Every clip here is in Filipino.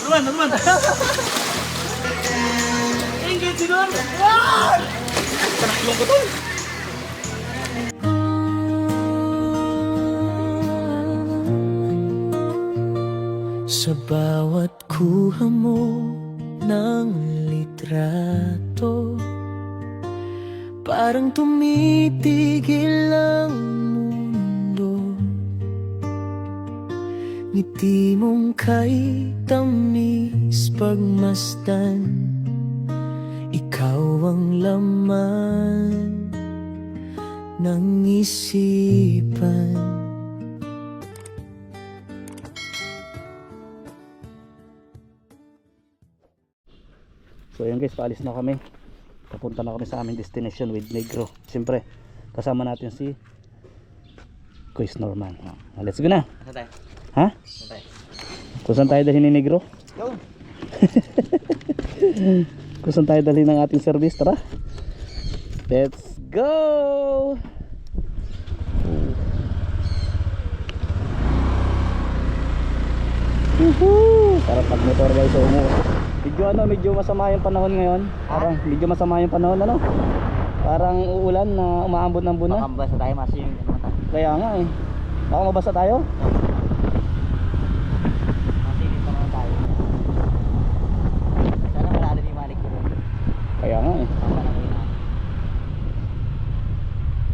Naman. Ingit si Don. Tanakilong ko to. Sa bawat kuha mo ng litrato, parang tumitigil ang mundo. Ngiti mong kay tamis pagmasdan, ikaw ang laman ng isipan. So yun guys, paalis na kami. Papunta na kami sa aming destination with Negro. Siyempre, kasama natin si Kuis Norman. Let's go na. Saan tayo? Ha? Saan tayo? Kung saan tayo dalhin ni Negro? Go! Kung saan tayo dalhin ng ating service, tara. Let's go! Woohoo! Sarap pag motor guys. So, medyo masama yung panahon ngayon. Parang medyo masama yung panahon, ano? Parang uulan na umaambot ng buwan. Baka mabasa tayo, maso yung mata. Kaya nga eh. Baka mabasa tayo. Masilip pa naman tayo. Sana malalim yung malik ko. Kaya nga eh.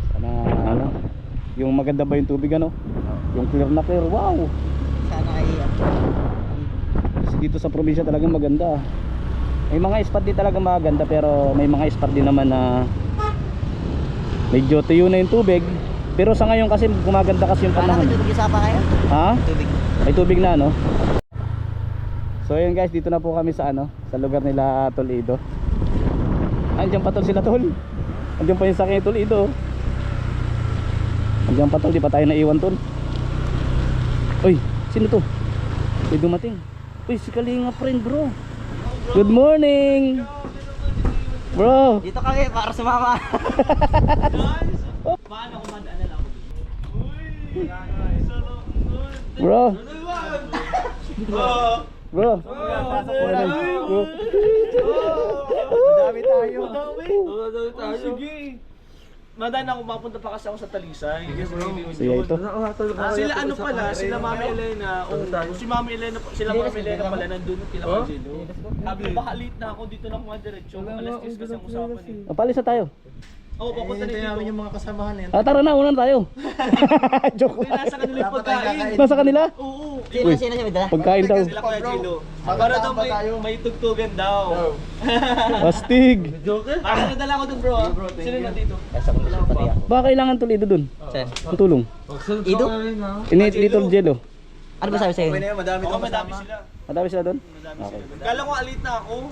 Sana ano, yung maganda ba yung tubig, ano? Yung clear na clear. Wow! Sana ay Kasi dito sa probinsya talagang maganda. May mga spot din talaga maganda, pero may mga spot din naman na medyo tuyo na yung tubig. Pero sa ngayon kasi gumaganda kasi yung panahon. tubig isa pa kayo? Ha? Tubig. May tubig na, no? So yun guys, dito na po kami sa ano, sa lugar nila Toledo. Andiyan pa tol sila tol. Andiyan pa yung sakay Toledo. Andiyan pa tol, di pa tayo naiwan tol. Uy, sino to? May dumating. Uy, si Kalinga friend bro. Good morning. Bro. Dito kami para sumama. Paano kung madaanan ako? Bro. Bro. Madami tayo. Madami tayo. Sige. Madaan ako, mapunta pa kasi ako sa Talisay. Siya ito. Sila ano pala, sila Mami Elena. Si Mami Elena, sila Mami Elena pala nandun kila Angelo. Sabi baka late na ako dito lang mga diretso. Alas 10 kasi ang usapan eh. Palis na tayo. Oo, papunta na dito. yung mga kasamahan yan. Tara na, una na tayo. Joke. Uy, nasa kanila yung pagkain. Nasa kanila? Oo. Uy, Sino siya may dala? pagkain daw. Sila Kuya Gilo. Para daw may tugtugan daw. Astig. Baka nadala ko dun bro ah. Sino nandito? Baka kailangan Toledo dun. Ang tulong. Ido? Little Jello. Ano ba sabi sa'yo? Madami sila. Madami sila dun? Madami sila. Kala ko alit na ako.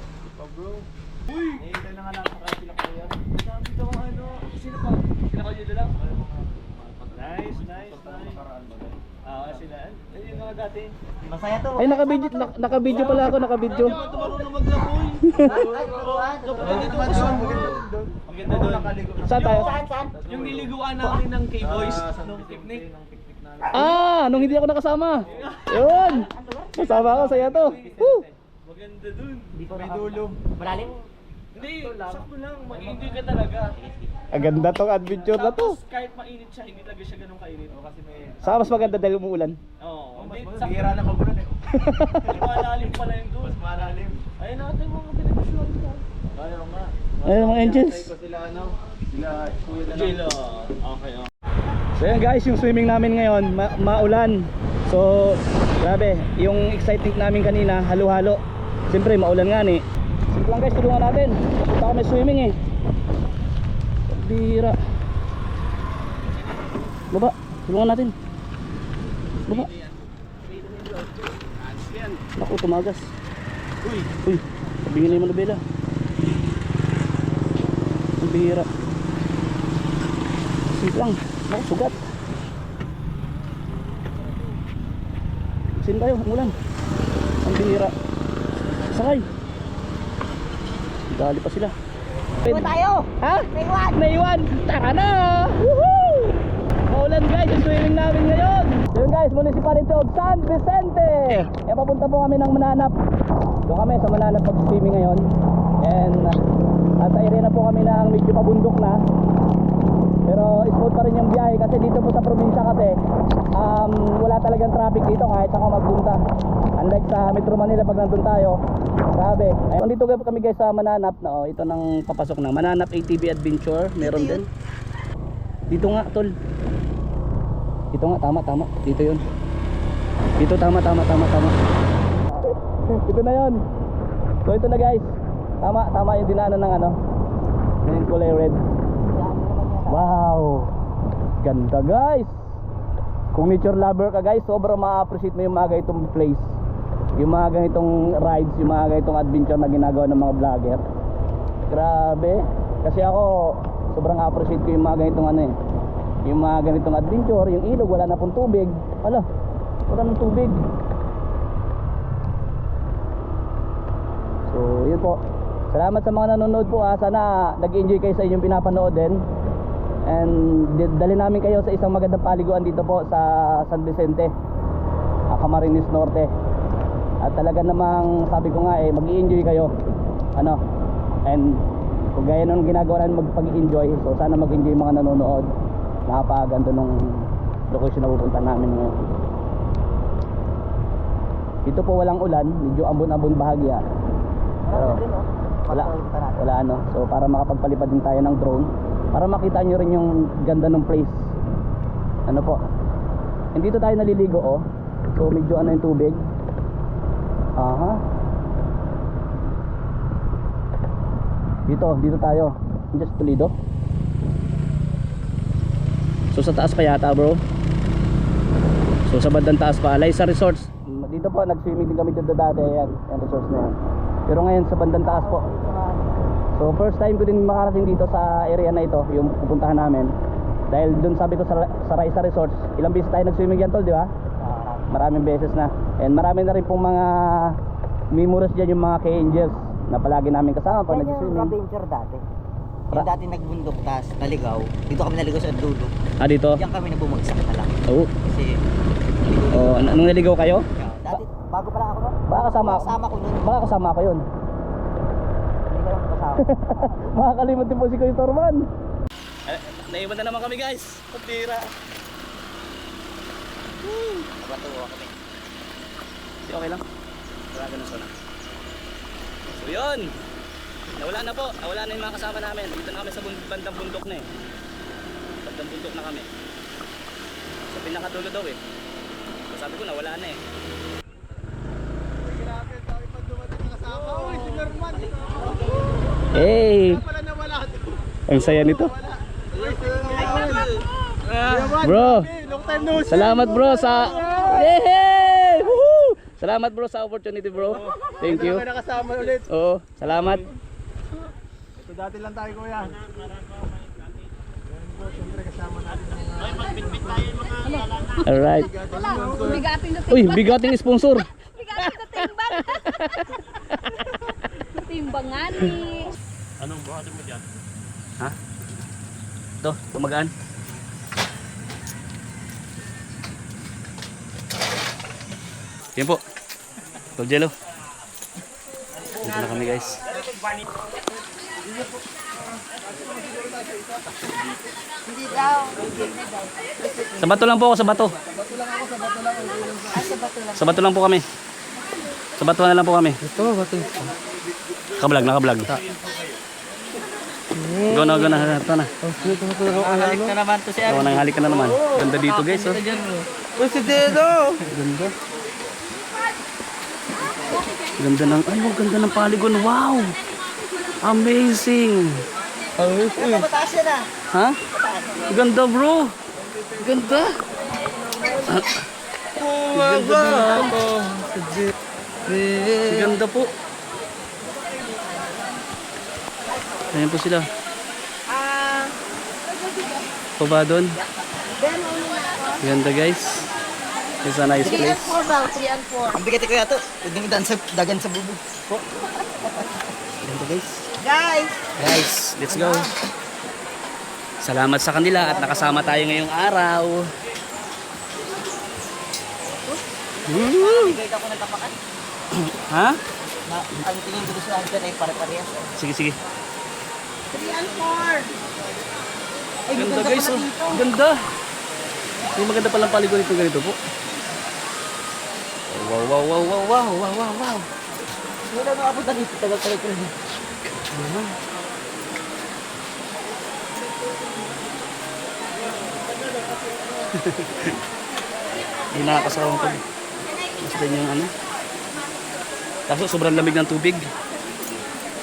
Bro. Uy! Ito na nga lang sa sila kuya. Madami daw ano. Sino pa? Sila Kuya Gilo lang? Nice. Sila. Ayun nga dati. Masaya to. Ay, naka-video pala ako, naka-video. Hindi ko marunong maglamoy. Ang ganda doon. Saan tayo? Yung niliguan natin ng K-Boys nung picnic. Nung hindi ako nakasama. Yun. Kasama ako, saya to. Woo! Maganda doon. May dulo. Malalim? Hindi, sakto lang. Mag-enjoy ka talaga. Ang ganda tong adventure na to. Tapos kahit mainit siya, hindi talaga siya ganun kainit. Kasi may... Saka mas maganda dahil umuulan. Oo. Hindi, sakto. Na magulan eh. Malalim pala yung doon. Mas malalim. Ayun natin mga pinag-visual ko. Ayaw nga. Ayun mga angels. Sila Kuya na lang. Okay. So yan guys, yung swimming namin ngayon, maulan. So, grabe, yung exciting namin kanina, halo-halo. Siyempre, maulan nga ni. Sige lang guys, tulungan natin. Punta kami swimming eh. Bira. Baba, tulungan natin. Baba. Naku, tumagas. Uy, sabingin na yung manubela. Ang bihira. Sige lang. Naku, sugat. Sino tayo? Umulan. Ang bihira. Sakay. Dali pa sila. Iwan tayo! Ha? Iwan! Naiwan! Tara na! Woohoo! Maulan guys, yung swimming namin ngayon. So yun guys, Municipality of San Vicente. Eh, papunta po kami ng Mananap. Doon kami sa Mananap mag-swimming ngayon. And sa area na po kami ng medyo pabundok na. Pero smooth pa rin yung biyahe kasi dito po sa probinsya kasi wala talagang traffic dito kahit saan ka magpunta. Unlike sa Metro Manila pag nandun tayo, grabe. Ayun, dito kami guys sa Mananap na ito nang papasok na Mananap ATV Adventure, meron din. Dito nga tol. Dito nga tama. Dito 'yun. Dito tama. Ito na 'yon. So ito na guys. Tama yung dinaanan ng yung kulay red. Wow. Ganda guys. Kung nature lover ka guys, sobrang ma-appreciate mo yung mga ganitong place. Yung mga ganitong rides, yung mga ganitong adventure na ginagawa ng mga vlogger. Grabe. Kasi ako sobrang appreciate ko yung mga ganitong yung mga ganitong adventure. Yung ilog wala na pong tubig. Wala ng tubig. So yun po. Salamat sa mga nanonood po. Sana nag-enjoy kayo sa inyong pinapanood din. And dali namin kayo sa isang magandang paliguan dito po sa San Vicente, Camarines Norte. At talaga namang sabi ko nga mag-i-enjoy kayo. And kung gaya nung ginagawa namin magpag-enjoy, so sana mag-enjoy mga nanonood. Napakaganda nung location na pupunta namin ngayon. Dito po walang ulan, medyo ambon-ambon bahagya. Pero wala so para makapagpalipad din tayo ng drone para makita nyo rin yung ganda ng place. Po, dito tayo naliligo so medyo yung tubig. Dito tayo just Toledo. So sa taas pa yata bro. So sa bandang taas pa Liza Resorts. Dito po nag-swimming din kami dito dati. Yan resorts na yan. Pero ngayon sa bandang taas po. So first time ko din makarating dito sa area na ito, yung pupuntahan namin. Dahil dun sabi ko sa Liza Resorts, ilang beses tayo nag-swimming yan tol, di ba? Maraming beses na. And marami na rin pong mga memories dyan yung mga K-Angels na palagi namin kasama pag nag-swimming. Yung adventure dati. Yung dati nagbundok tas naligaw. Dito kami naligaw sa dulo. Dito? Diyan kami na bumagsak na lang. Oo. Kasi Anong naligaw kayo? dati bago pa lang ako nun. Baka Kasama ko nun. Baka kasama ko yun. Hindi ka lang kasama. Makakalimot din po si Kuya Torman. Naiwan na naman kami guys. Pagtira. Nabatuwa kami. Okay lang. Wala ganun sana. So yun. Nawala na po. Nawala na yung mga kasama namin. Dito na kami sa bandang bundok na Bandang bundok na kami. Sa pinakadulo daw So sabi ko nawala na Hey! Ang saya nito. Bro, salamat bro sa Woohoo! Salamat bro sa opportunity bro. Thank you. Nakasama ulit. Oo, salamat. Ito dati lang tayo kuya. Siyempre kasama natin. Alright. Bigating na Uy, bigating sponsor. Bigating na timbang. Timbangan ni. Anong buhatin mo dyan? Ha? Ito, tumagaan. Yan po. Ito, Jello. Dito na kami guys. Hindi daw. Sa bato lang po ako, sa bato. Sa bato lang po kami. Sa bato na lang po kami. Ito bato. Nakablog. Go na. Ito na. Halik na naman to siya. Nang halik ka na naman. Ganda dito guys. Si Dedo. Ganda. Ganda ng paligon. Wow! Amazing! Mataas yan Ha? Ganda bro! Ganda! Ganda po! Ayan po sila. Paba doon. Ganda guys. It's a nice 3 place. and 4 daw, 3 and 4. Ang bigat ko yato. Pwedeng dagan sa bubog. Ganda guys. Guys, Let's go. Salamat sa kanila at nakasama tayo ngayong araw. Guide ako ng tapakan. Ha? Ang tingin ko sa hunter ay pare-parehas. Sige, sige. 3 and 4. Ay, Ganda guys, oh. Ganda. May maganda palang paligo nito ganito po. Wow, wow, wow, wow, wow, wow, wow, wow. Wala nang abot na dito. Tagal-tagal ko rin. Hindi nakakasawang pag basta yung ano. Kaso sobrang lamig ng tubig.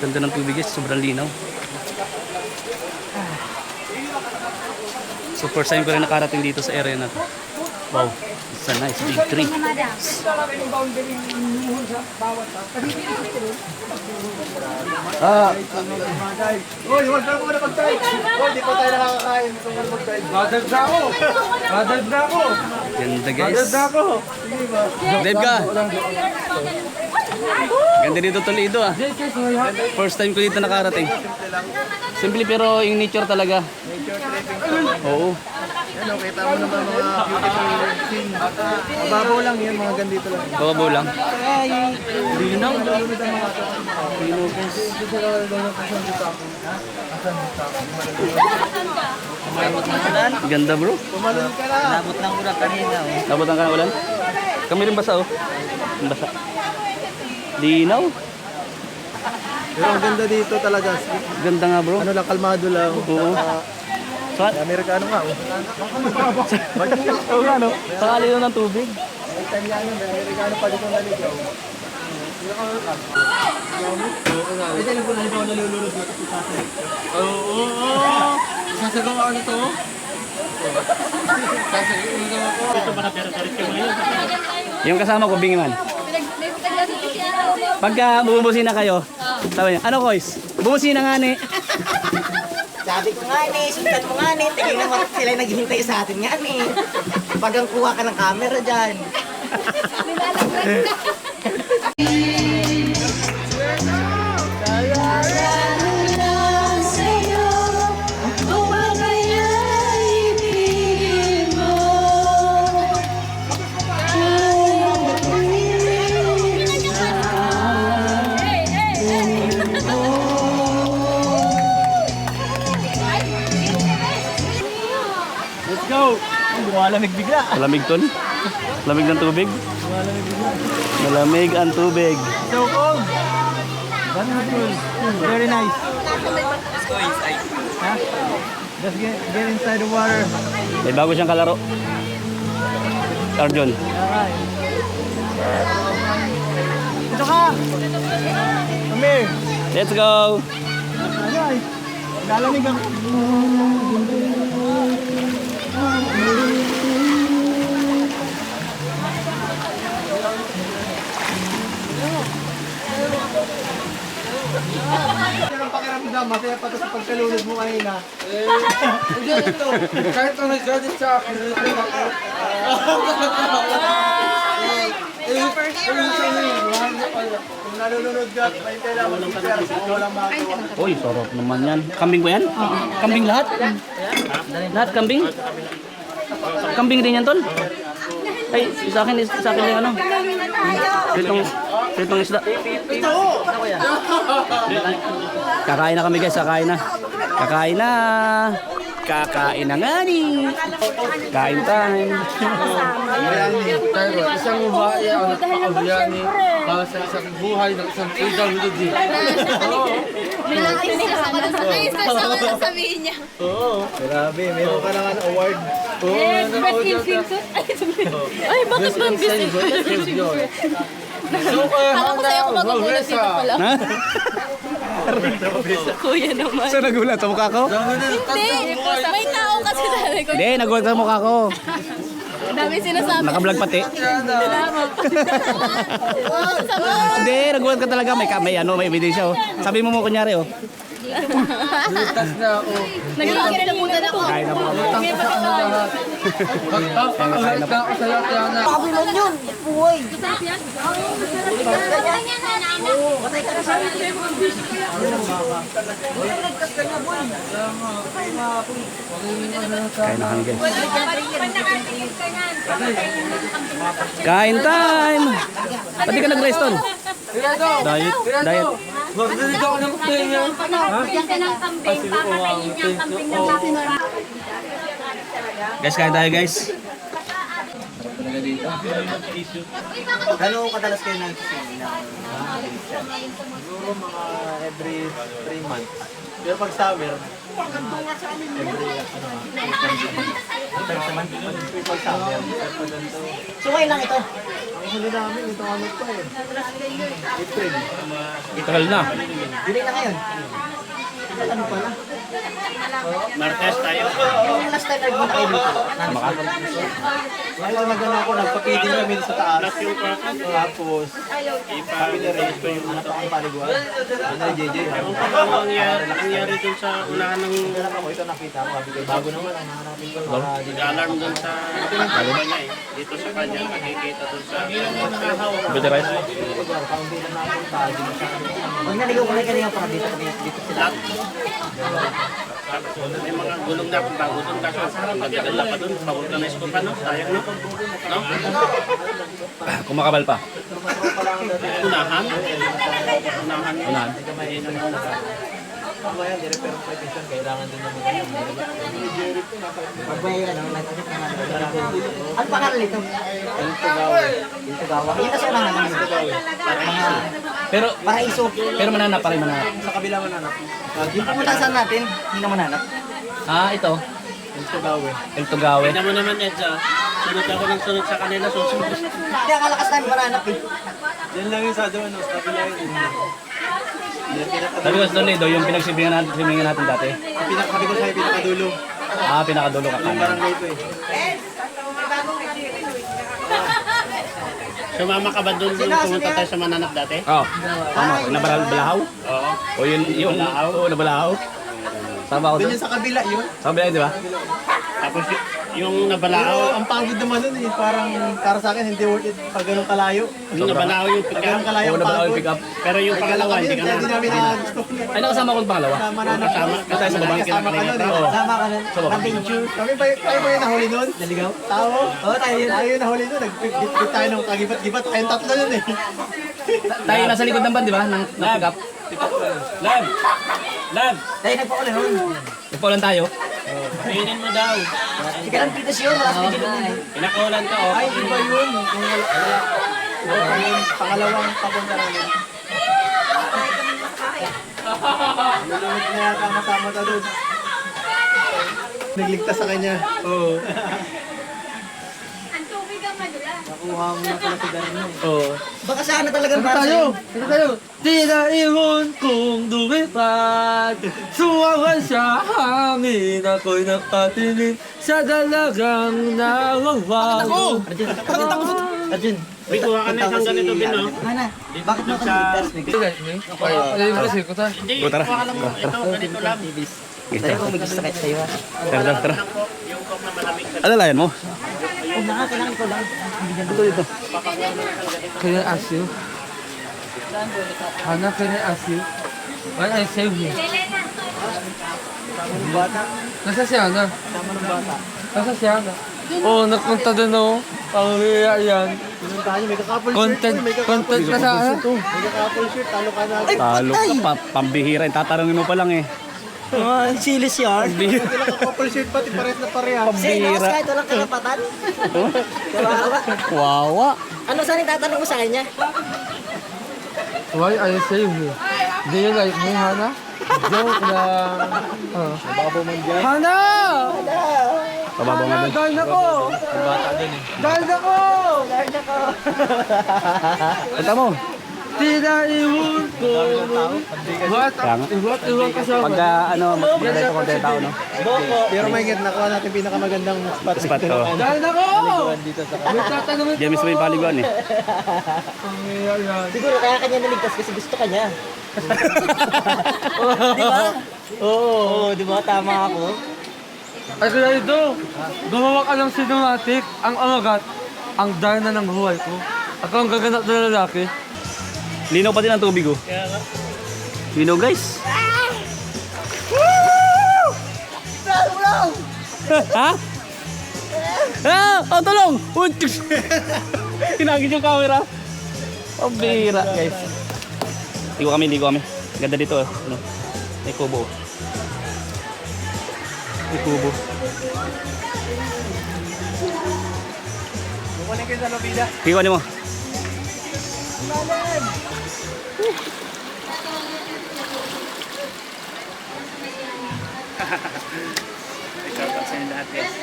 Ganda ng tubig guys, sobrang linaw. So first time ko rin nakarating dito sa area na to. Wow, it's a nice big tree. Ah, Uy, huwag ka muna mag-try. Uy, di pa tayo nakakakain. Ito muna mag-try. Badal na ako. Badal na ako. Ganda guys. Badal na ako. Dave ka. Ganda dito Toledo ah. First time ko dito nakarating. Simple pero yung nature talaga. Oo. Ano, kita mo naman mga beautiful scene. Mababaw lang yan, mga gandito lang. Babaw lang. Linaw. Lulunod ang mga ito. Linaw guys. Ganda bro. Tumalun ka na. nabot ng ulan kanina. Oh. Nabutan ka ng ulan? Kami rin basa oh. Ang basa. Linaw. Pero ang ganda dito talaga. Ganda nga bro. Ano lang, kalmado lang. Oo. Sa Amerikano nga. Oo nga no. Sa alino ng tubig. Italiano, may Amerikano pa dito naligaw. Ay, dyan po naligaw nalulunod na ito sa akin. Oo. Sasagaw ako nito. Sasagaw ako. Ito ba na pero-pero ngayon? Yung kasama ko bingiman. Pagka bumubusina kayo, sabi niya, ano Kois? Bumubusina nga ni. Sabi ko nga ni, sundan mo nga ni. Tingin naman sila naghihintay sa atin nga ni. Pag ang kuha ka ng camera dyan. Let's go! Lumalamig bigla. Malamig tol. Lamig ng tubig. Malamig ang tubig. So cold! Wonderful. Very nice. Huh? Just get inside the water. May bago siyang kalaro. Arjon. Alright. Ito ka! Come here. Let's go! Nice. Lalamig ang... Yan ang pakiramdam, masaya pa ito sa pagkalunod mo kanina. Hindi ito. Kahit ang nag-gadget sa akin. Kung nalulunod ka, may kailangan mo siya. Ikaw lang makagawa. Uy, sarap naman yan. Kambing ba yan? Kambing lahat? Lahat kambing? Kambing din yan tol? Ay, sa akin yung ano. Pritong isda. Kakain na kami guys, kakain na. Kakain na. Kakain na nga ni. Kain time. Isang babae ang nagpakabayani para sa isang buhay ng isang PWD. May nakainis ako na sasabihin niya. Grabe, meron ka naman award. Best in swimsuit. Ay, bakit ba ang best in swimsuit? Kala ko sa'yo kung magugulat dito pala. Ha? Kuya naman. Saan nagulat? Sa mukha ko? Hindi, may tao kasi sabi ko. Hindi, nagulat sa mukha ko. Dami sinasabi. Nakablog pati. Hindi, nagulat ka talaga. May ebidensya oh. Sabi mo kunyari oh. Lutas na ako. Nagkakalimutan ako. Kain na po kami. May pagkakain. Magpapakalit na ako sa'yo, Tiana. Kabilan yun! Buhay! Kain na kami guys. Kain time! Pati ka nag-rice ton? Diet? Diet? Magdalito ako ng pahinga. Bigyan ka ng kambing, papatayin niya ang kambing ng kapwa. Guys, kain tayo guys. Gano'n kadalas kayo nagsisimula? Siguro mga every 3 months. Pero pag summer, pag summer, So ngayon lang ito. ang huli namin, itong ano pa eh. April. Tagal na. Dili na ngayon. Ano pala? Martes tayo. Yung last time nagpunta kayo dito. Sama ka? Ngayon nagano ako, nagpa-feeding kami sa taas. Tapos, sabi ni Ray, yung anak akong paliguan. Ano yung JJ? Ang nangyari dun sa unahan ng Anak ako, ito nakita ko. Sabi ko, bago naman ang hanapin ko. Para di alarm dun sa kanya eh. Dito sa kanya, nakikita dun sa Pwede rice? kaunti na napunta. Di masyado. Pag naligaw ko kayo kanina para dito sila. may mga gulong na bago dun. Kaso magdadala pa dun, pag-organize ko pa no? Sayang no? No? Kumakabal pa. Unahan? Unahan. Unahan. Mamaya, di-repair ang petition. Kailangan din naman yun. Pag may ano, nagkakit na ano pangalan nito? Intugawa. Yun kasi una naman. Pero, Paraiso. pero mananap pa rin mananap. Sa kabila man anak. Yung pumunta saan natin, hindi naman hanap. Ah, ito. Ito daw eh. El Tugawe. Tignan mo naman Edsa, sunod ako ng sunod sa kanila, susunod. Hindi, ang kalakas namin mananap eh. Diyan lang yung sa doon, sa kabila yun. Sabi ko sa Toledo, yung pinagsibingan natin dati. Sabi ko sa'yo, pinakadulo. Ah, pinakadulo ka Yung kanan. barangay ko eh. Sumama ka ba doon pumunta tayo sa Mananap dati? Oh, tama. Balahaw? Oo. O yun, yung Balahaw? Oo, Nabalahaw. Sama ako Doon doon. yung sa kabila yun. Sama ba yan, di ba? Tapos yung Pero Nabalao, ang pagod naman nun eh. Parang para sa akin hindi worth it pag ganun kalayo. yung Nabalao yung Pag pick ganun kalayo Oo, ang Nabalahaw pagod. yung pick up. Pero yung pangalawa, hindi ka Hindi na. namin na gusto. Ay, nakasama ko yung pangalawa. Sama na Kasama namin. ka tayo sa baba. Kasama ka nun eh. Oo. Sama ka nun. Sama ka. Adventure. Kami ba tayo ba yung nahuli nun? Naligaw? Tao? Oo, tayo yun. Tayo yung nahuli nun. Nag-bit tayo ng kagibat-gibat. Tayong tatlo yun eh. Tayo nasa likod ng van, di ba? Ng pick up. Lab! Lab! Tayo nagpaulan nun. Nagpaulan tayo. Pinin mo daw. Hindi ka lang pitas yun. Wala ka din yun. Pinakaulan ka oh. Ay, iba yun. Kung wala yun. Pangalawang papunta namin. Lulunod na yata kasama ta doon. Nagligtas sa kanya. Oo. Ang tubig ang madulas. Nakuha mo na pala si Darno. Oo. Baka sana talagang para sa'yo. Di na ihon kung lumipad. Suwawan sa hangin. Ako'y nakatingin sa dalagang nawawalo. Arjun. May kuha ka na isang ganito din no? Mana? Bakit mo kami ligtas? Ayun kasi ko ta. Hindi, Go, tara. kuha ka lang mo. Ito, ganito lang. Tayo kung may gusto kahit sa'yo ha. Tara, tara. Yung coke na malamig sa Alalayan mo. Huwag na nga, kailangan ko lang. Ito, ito. Can I ask you? Hana, can I ask you? Why I save you? Nasa si Hana? Nasa si Hana? Oo, nagpunta din ako. Pangriya yan. Pinunta tayo, may kakapol Content, shirt. May content na sa ano? kakapol shirt. Talo ka na. Talo ka pa. Pambihira. Tatarangin mo pa lang eh. Ah, silis yan. May kakapol shirt pati pares na parehas. Sinas kahit walang karapatan. Kawawa. Wawa. Ano saan yung tatanong mo sa kanya? Why I save you? Do you like me, Hana? Joke lang. Hana! Pababaw nga doon. Dahil ako! Dahil ako! Punta mo. tila iwan ko. Iwan kasama. Pagka ano, ganito konti tao, no? Pero may git nakuha natin pinakamagandang spot. Spot ko. Dahil ako! May tatanungin Diyan mismo yung paliguan eh. Siguro kaya kanya naligtas kasi gusto kanya. Di ba? Oo, di ba? Tama ako. Ay kaya ito, gumawa ka ng cinematic, ang amagat, ang darna ng buhay ko. Ako ang gaganap na lalaki. Linaw pa din ang tubig, oh. Linaw, guys. Ha? Ah! Oh, tulong! Hinagin yung camera. Oh, bira, guys. Ligo kami. Ganda dito, ano? May kubo. May kubo. Kukunin kayo sa lobida. Kikunin mo. Shout out sa inyo lahat, guys.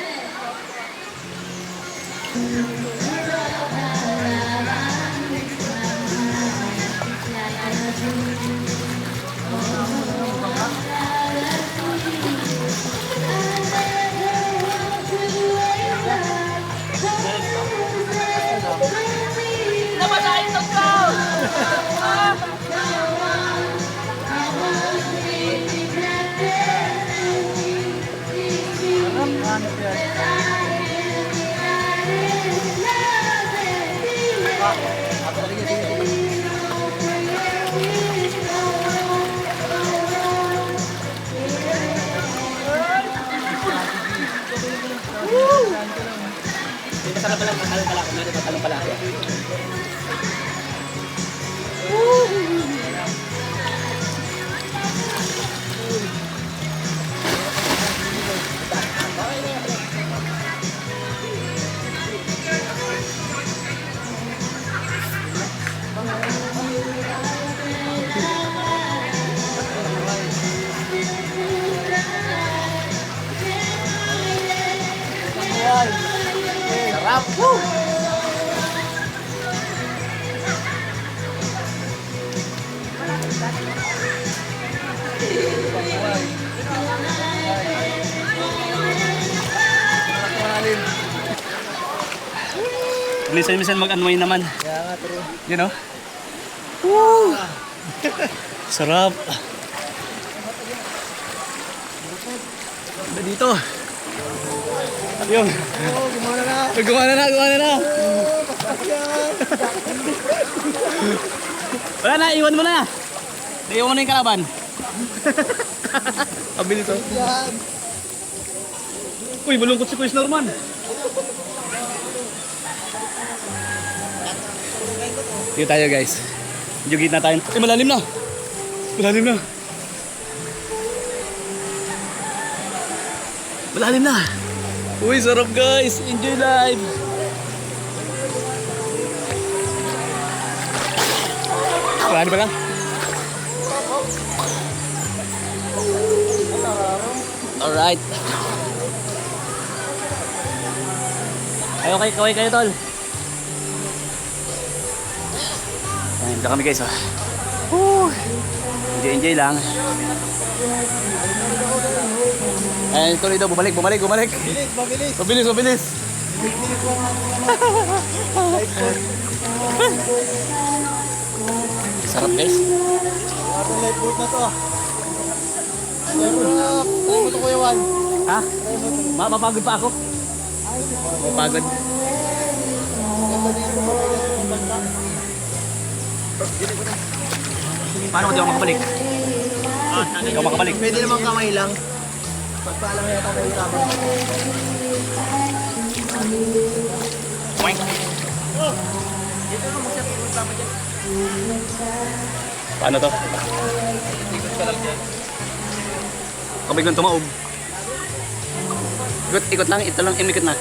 Sarap! Woo! Minsan mag-unwind naman. Kaya nga, true. You know? Woo! Sarap. Dito. Yun. Oh, gumana na. Gumana na. Wala na, iwan mo na. Iwan mo na yung kalaban. Abilis oh. Uy, malungkot si Kuya Norman. Dito tayo guys. Medyo gitna tayo. Eh, malalim na. Malalim na. Uy, sarap guys. Enjoy life. Malalim pa lang. Alright. Kaway kayo tol. Ayan, dito kami guys oh. Woo! Enjoy lang. Ayan, tuloy daw, bumalik. Mabilis. Sarap guys. Ang light boat na to. Pero, ito ko yawan. Ha? Mapapagod pa ako. Mapagod. Paano kung di ako makabalik? Hindi ako makabalik. Pwede naman kamay lang. Pagpaalam yata kayo tapos. Boing. Paano to? Kabig lang tumaob. Ikot lang, ito lang, imikot na.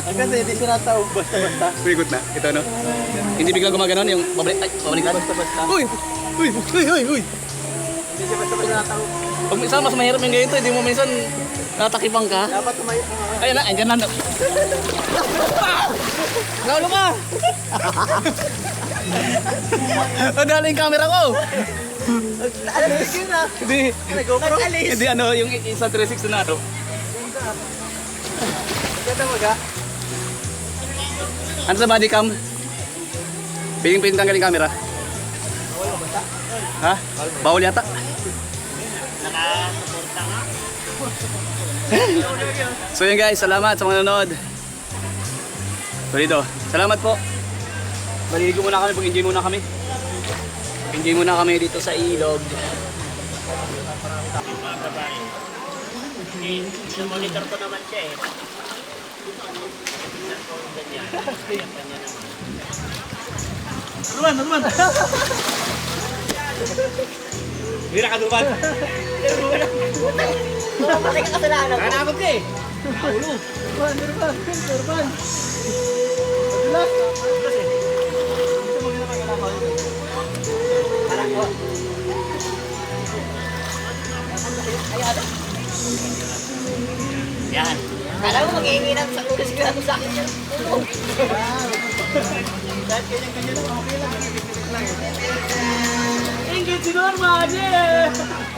Ang ganda, hindi siya nataog basta-basta. Ikot na, ito no? Hindi biglang gumaganon yung babalik lang. Basta-basta. Uy! Hindi siya basta-basta nataog. Pag minsan mas mahirap yung ganito, hindi mo minsan natakipang ka. Dapat tumayo ka nga. Ayun na, andyan na. Naulo ka! Nadala yung camera ko! Alis yun ah. Hindi. Nag-alis. Hindi ano, yung isang 360 na ano. Ganda mo ga? Ano sa body cam? Piling-piling tanggalin yung camera. Ha? Bawal yata. So yun guys, salamat sa mga nanonood. So dito, salamat po. Maliligo muna kami, pag-enjoy muna kami. Enjoy muna kami dito sa ilog. Monitor ko naman siya eh. Naman. Bira ka duman. Pati ka kasalanan ko. Nanakot ka eh. Ulo. Durban. Parang ko. Yan. Alam mo, mag-iingi ng sa ulo sigurado sa akin yan. Ingit si Norman eh.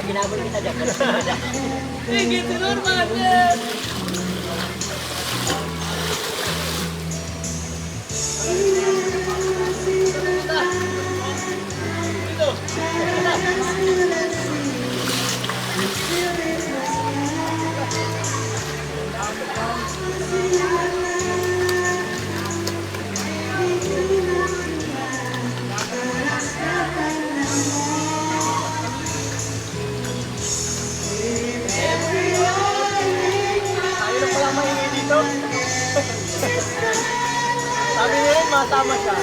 Ginabol kita dyan. Ingit si Norman eh. Sabi niya rin, masama siya.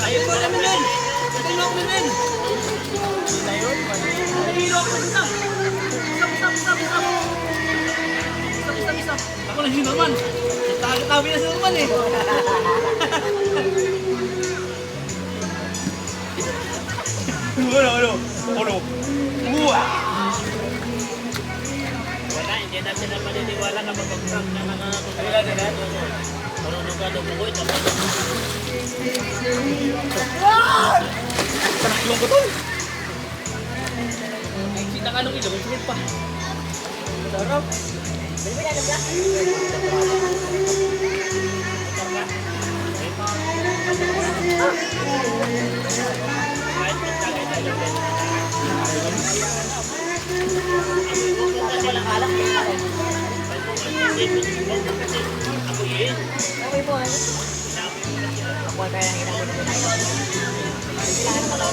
Ayun ko naman yun. Tingnan ko naman. Hilo ako sa Isa. Ako na si Norman. Tabi na si Norman eh. Ano? Buwa! Wala, hindi natin na paniniwala na mag-prank na mga marunong ka daw bukoy. Yung butol! Kita ka nung ilong, sunod pa. Sarap. Bili mo yan ng black. Walang alak. Ako yun. Okay po, ano? Ako tayo ng ilang minuto na ito. Kailangan mo lang.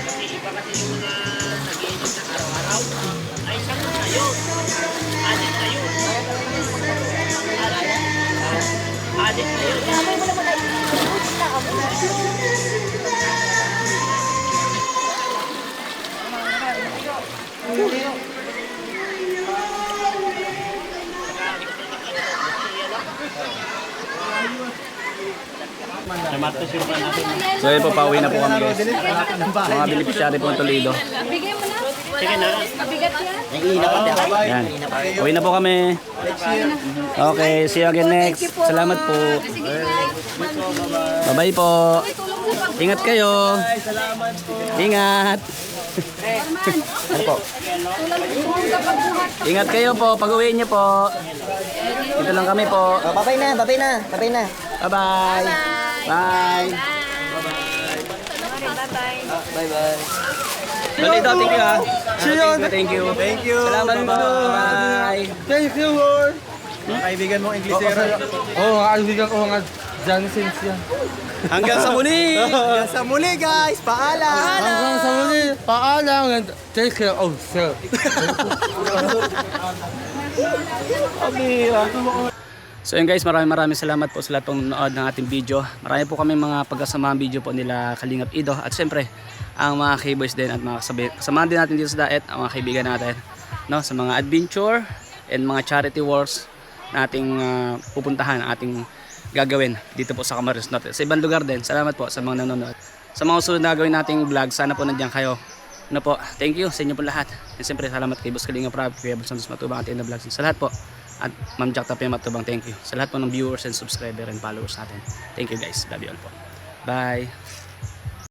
Kasi iba kasi yung mga nag-iinom ng araw-araw. Ay, isang na yun. Adik na yun. Adik na yun. Kamay mo naman ay inuulit na ako. Namatos yung pa natin. So yun po, pauwi na po kami guys. Mga beneficiary po ng Toledo. Bigay mo na. Sige na. Kabigat yan. Yan. Pauwi na po kami. Okay, see you again next. Salamat po. Bye-bye po. Ingat kayo. Ingat. Ano po? Ingat kayo po pag uwi niyo po. Dito lang kami po. Oh, babay na. Bye-bye. Bye. Bye-bye. Toledo, thank you ha. Thank you. Salamat po. Bye. Thank you, Lord. Kaibigan mong Inglesero. Oo, kaibigan ko nga Johnsons yan. Hanggang sa muli. Sa muli guys, paalam! Hanggang sa muli, paalam and take care of self. So yun guys, maraming salamat po sa lahat pong nanood ng ating video. Marami po kami mga pagkasamahan video po nila Kalingap Ido. At syempre, ang mga K-boys din at mga kasamahan din natin dito sa Daet, ang mga kaibigan natin, no, sa mga adventure and mga charity wars na ating pupuntahan, ating gagawin dito po sa Camarines Norte. Sa ibang lugar din, salamat po sa mga nanonood. Sa mga susunod na gagawin nating vlog, sana po nandiyan kayo. Ano po, thank you sa inyo po lahat. And siyempre, salamat kay Boss Kalingap Rob, kay Boss Santos Matubang at Ina Vlogs. Sa lahat po, at Ma'am Jack Tapia Matubang, thank you. Sa lahat po ng viewers and subscriber and followers natin. Thank you guys. Love you all po. Bye.